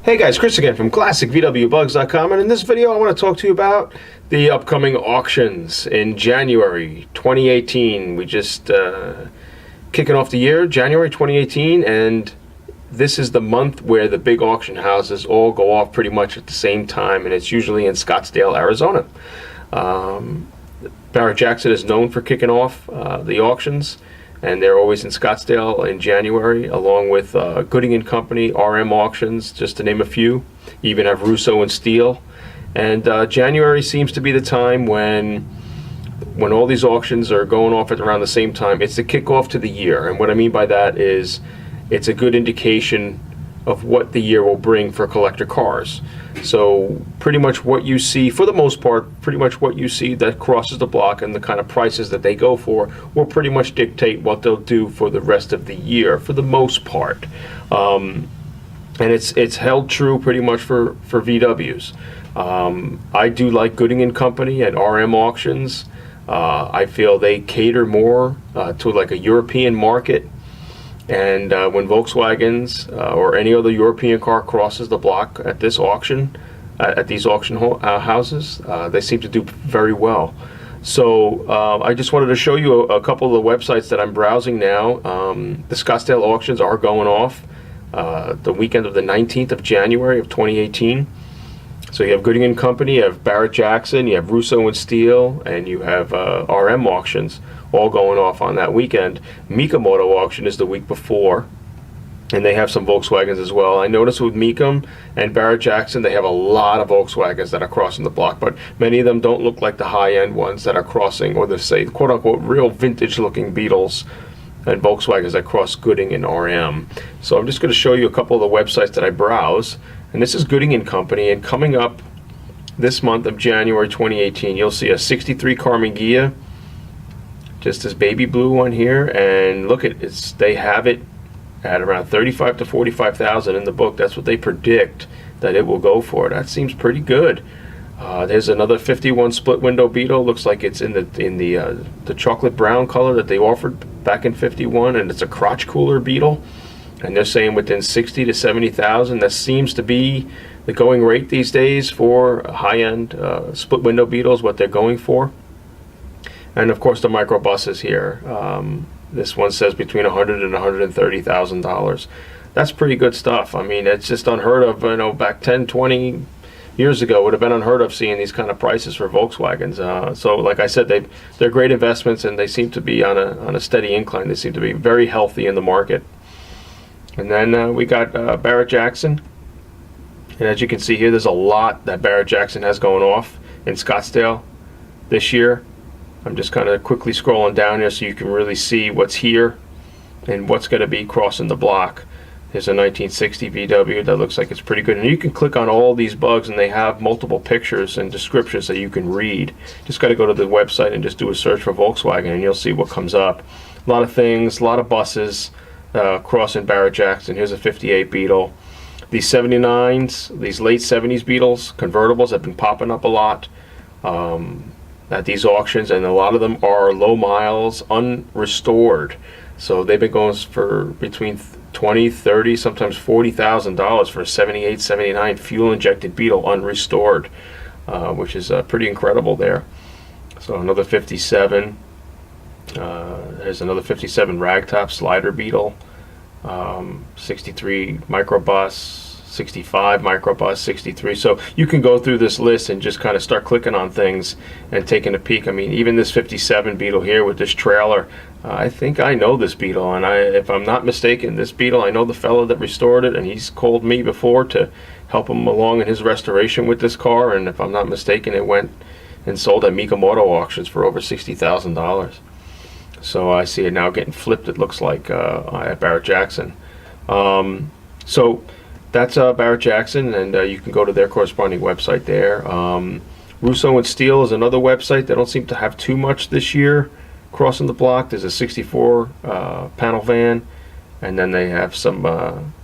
Hey guys, Chris again from ClassicVWBugs.com, and in this video I want to talk to you about the upcoming auctions in January 2018. We just kicking off the year, January 2018, and this is the month where the big auction houses all go off pretty much at the same time, and it's usually in Scottsdale, Arizona. Barrett-Jackson is known for kicking off the auctions, and they're always in Scottsdale in January, along with Gooding & Company, RM Auctions, just to name a few. You even have Russo and Steele. And January seems to be the time when all these auctions are going off at around the same time. It's the kickoff to the year, and what I mean by that is it's a good indication of what the year will bring for collector cars. So pretty much what you see, for the most part, pretty much what you see that crosses the block and the kind of prices that they go for will pretty much dictate what they'll do for the rest of the year, for the most part. And it's held true pretty much for VWs. I do like Gooding & Company and RM Auctions. I feel they cater more to like a European market. And when Volkswagens or any other European car crosses the block at this auction, at these auction houses, they seem to do very well. So I just wanted to show you a couple of the websites that I'm browsing now. The Scottsdale auctions are going off the weekend of the 19th of January of 2018. So you have Gooding & Company, you have Barrett-Jackson, you have Russo and Steele, and you have RM Auctions all going off on that weekend. Mecum Auto Auction is the week before, and they have some Volkswagens as well. I noticed with Mecum and Barrett-Jackson, they have a lot of Volkswagens that are crossing the block, but many of them don't look like the high-end ones that are crossing, or they say, quote-unquote, real vintage-looking Beetles and Volkswagens that cross Gooding and RM. So I'm just going to show you a couple of the websites that I browse. And this is Gooding & Company, and coming up this month of January 2018, you'll see a 63 Carmen Ghia, just this baby blue one here, and look at it, they have it at around 35 to 45,000 in the book. That's what they predict that it will go for. That seems pretty good. There's another 51 split window Beetle. Looks like it's in the chocolate brown color that they offered back in 51, and it's a crotch cooler Beetle. And they're saying within 60 to 70,000. That seems to be the going rate these days for high-end split window Beetles, what they're going for. And of course the microbuses here. This one says between $100,000 and $130,000. That's pretty good stuff. I mean, it's just unheard of. You know, back 10, 20 years ago, it would have been unheard of seeing these kind of prices for Volkswagens. So, like I said, they're great investments, and they seem to be on a steady incline. They seem to be very healthy in the market. And then we got Barrett-Jackson, and as you can see here, there's a lot that Barrett-Jackson has going off in Scottsdale this year. I'm just kind of quickly scrolling down here so you can really see what's here and what's going to be crossing the block. There's a 1960 VW that looks like it's pretty good, and you can click on all these bugs, and they have multiple pictures and descriptions that you can read. Just got to go to the website and just do a search for Volkswagen, and you'll see what comes up. A lot of things, a lot of buses. Crossing Barrett-Jackson. Here's a 58 Beetle. These 79s, these late 70s Beetles, convertibles, have been popping up a lot at these auctions, and a lot of them are low miles, unrestored. So they've been going for between $20,000, $30,000, sometimes $40,000 for a 78, 79 fuel-injected Beetle unrestored, which is pretty incredible there. So another 57. There's another 57 ragtop slider Beetle, 63 microbus, 65 microbus, 63. So you can go through this list and just kind of start clicking on things and taking a peek. I mean, even this 57 Beetle here with this trailer, I think I know this Beetle, and if I'm not mistaken, this Beetle, I know the fellow that restored it, and he's called me before to help him along in his restoration with this car, and if I'm not mistaken, it went and sold at Mecum Auto Auctions for over $60,000. So I see it now getting flipped, it looks like, at Barrett-Jackson. So that's Barrett-Jackson, and you can go to their corresponding website there. Russo and Steele is another website. They don't seem to have too much this year crossing the block. There's a 64 panel van, and then they have some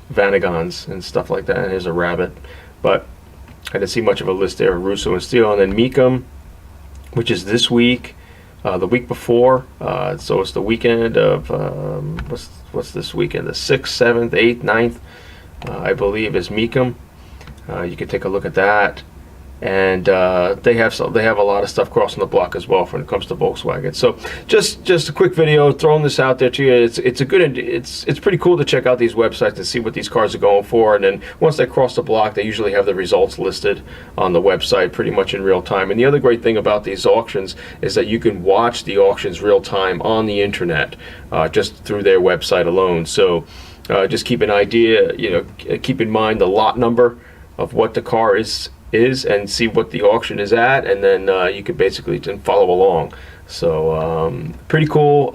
Vanagons and stuff like that, and there's a Rabbit. But I didn't see much of a list there of Russo and Steele. And then Mecum, which is this week. The week before, so it's the weekend of what's this weekend? The 6th, 7th, 8th, 9th, I believe, is Mecum. You can take a look at that. And they have a lot of stuff crossing the block as well when it comes to Volkswagen. So just a quick video, throwing this out there to you. It's pretty cool to check out these websites and see what these cars are going for. And then once they cross the block, they usually have the results listed on the website pretty much in real time. And the other great thing about these auctions is that you can watch the auctions real time on the internet just through their website alone. So just keep an idea, keep in mind the lot number of what the car is and see what the auction is at, and then you can basically follow along. So pretty cool.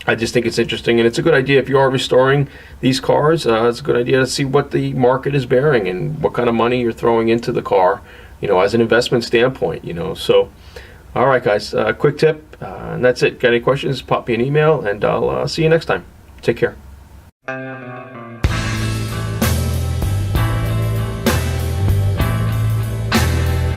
I just think it's interesting, and it's a good idea if you are restoring these cars. It's a good idea to see what the market is bearing and what kind of money you're throwing into the car, as an investment standpoint. So all right, guys, quick tip, and that's it. Got any questions, pop me an email, and I'll see you next time. Take care.